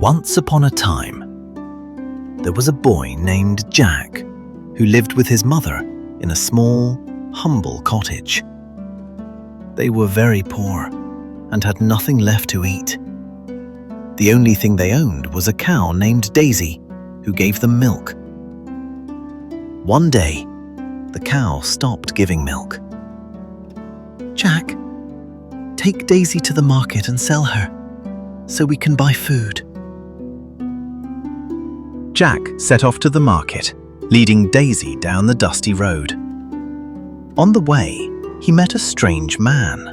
Once upon a time, there was a boy named Jack who lived with his mother in a small, humble cottage. They were very poor and had nothing left to eat. The only thing they owned was a cow named Daisy, who gave them milk. One day, the cow stopped giving milk. "Jack, take Daisy to the market and sell her, so we can buy food." Jack set off to the market, leading Daisy down the dusty road. On the way, he met a strange man,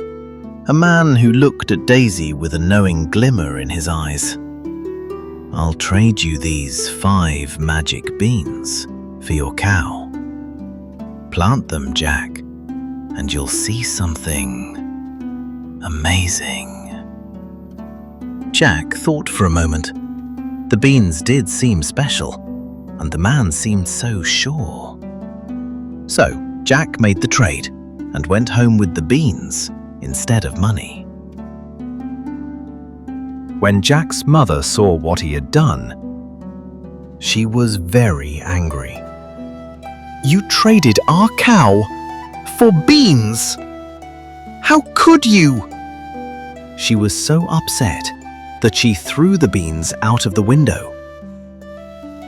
a man who looked at Daisy with a knowing glimmer in his eyes. "I'll trade you these 5 magic beans for your cow. Plant them, Jack, and you'll see something amazing." Jack thought for a moment. The beans did seem special, and the man seemed so sure. So Jack made the trade and went home with the beans instead of money. When Jack's mother saw what he had done, she was very angry. "You traded our cow for beans! How could you?" She was so upset that she threw the beans out of the window.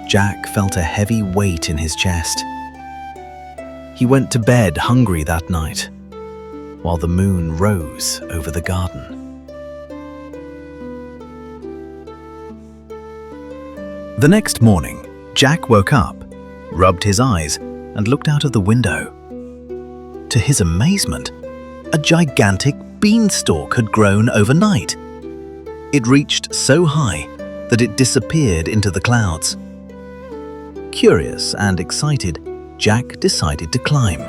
Jack felt a heavy weight in his chest. He went to bed hungry that night, while the moon rose over the garden. The next morning, Jack woke up, rubbed his eyes, and looked out of the window. To his amazement, a gigantic beanstalk had grown overnight. It reached so high that it disappeared into the clouds. Curious and excited, Jack decided to climb.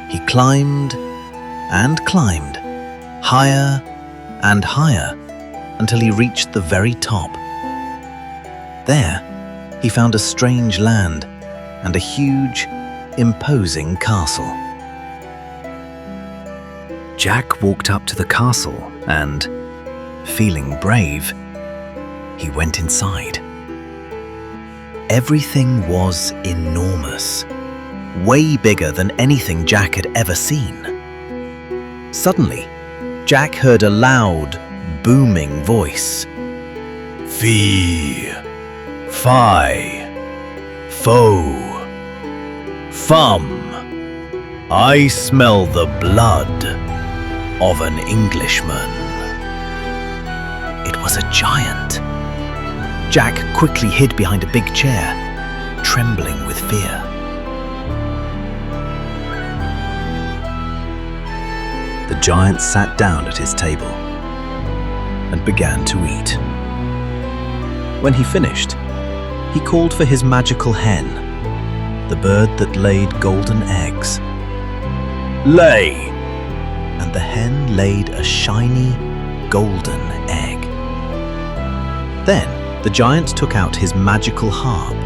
He climbed and climbed, higher and higher, until he reached the very top. There, he found a strange land and a huge, imposing castle. Jack walked up to the castle and, feeling brave, he went inside. Everything was enormous, way bigger than anything Jack had ever seen. Suddenly, Jack heard a loud, booming voice. "Fee, fi, fo, fum, I smell the blood of an Englishman." It was a giant. Jack quickly hid behind a big chair, trembling with fear. The giant sat down at his table and began to eat. When he finished, he called for his magical hen, the bird that laid golden eggs. "Lay!" And the hen laid a shiny, golden egg. Then the giant took out his magical harp,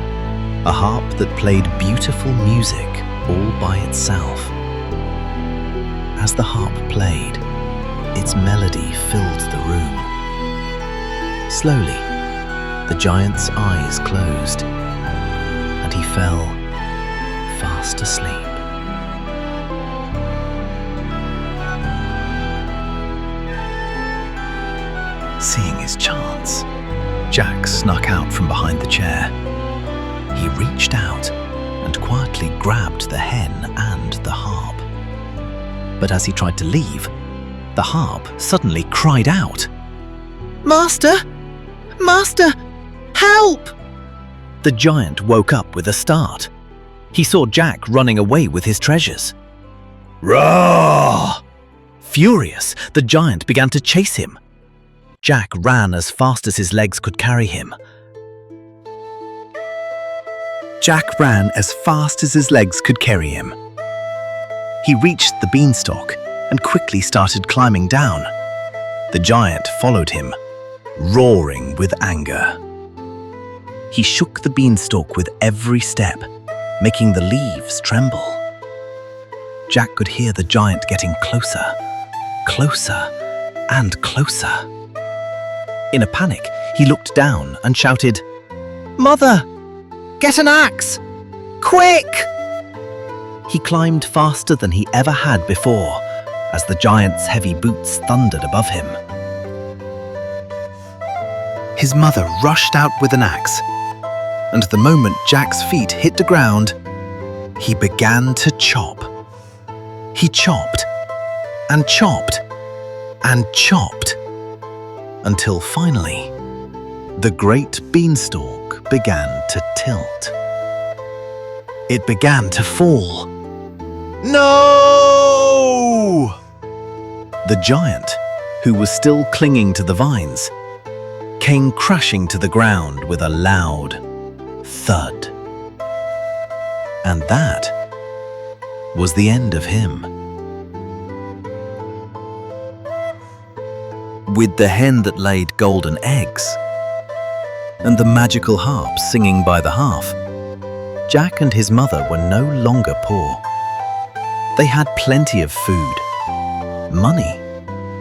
a harp that played beautiful music all by itself. As the harp played, its melody filled the room. Slowly, the giant's eyes closed, and he fell fast asleep. Seeing his chance, Jack snuck out from behind the chair. He reached out and quietly grabbed the hen and the harp. But as he tried to leave, the harp suddenly cried out, "Master! Master! Help!" The giant woke up with a start. He saw Jack running away with his treasures. Roar! Furious, the giant began to chase him. Jack ran as fast as his legs could carry him. He reached the beanstalk and quickly started climbing down. The giant followed him, roaring with anger. He shook the beanstalk with every step, making the leaves tremble. Jack could hear the giant getting closer, closer, and closer. In a panic, He looked down and shouted, "Mother, get an axe! Quick!" He climbed faster than he ever had before, as the giant's heavy boots thundered above him. His mother rushed out with an axe, and the moment Jack's feet hit the ground, he began to chop. He chopped and chopped and chopped, until finally, the great beanstalk began to tilt. It began to fall. No! The giant, who was still clinging to the vines, came crashing to the ground with a loud thud. And that was the end of him. With the hen that laid golden eggs and the magical harp singing by the half, Jack and his mother were no longer poor. They had plenty of food, money,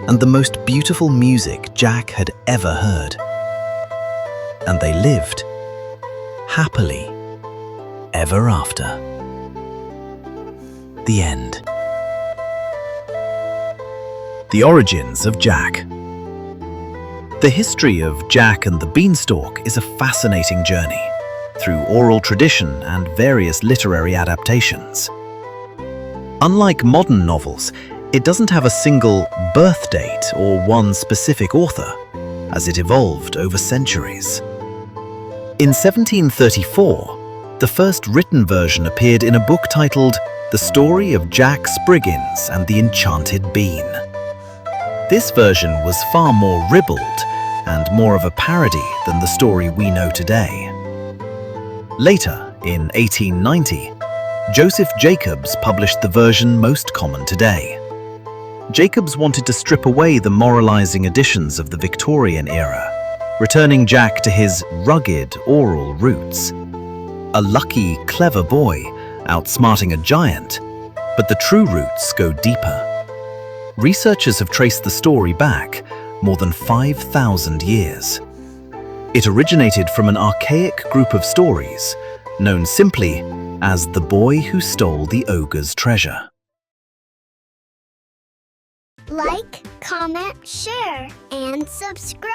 and the most beautiful music Jack had ever heard. And they lived happily ever after. The end. The origins of Jack. The history of Jack and the Beanstalk is a fascinating journey through oral tradition and various literary adaptations. Unlike modern novels, it doesn't have a single birth date or one specific author, as it evolved over centuries. In 1734, the first written version appeared in a book titled The Story of Jack Spriggins and the Enchanted Bean. This version was far more ribald and more of a parody than the story we know today. Later, in 1890, Joseph Jacobs published the version most common today. Jacobs wanted to strip away the moralizing editions of the Victorian era, returning Jack to his rugged oral roots. A lucky, clever boy, outsmarting a giant, but the true roots go deeper. Researchers have traced the story back more than 5,000 years. It originated from an archaic group of stories known simply as The Boy Who Stole the Ogre's Treasure. Like, comment, share, and subscribe!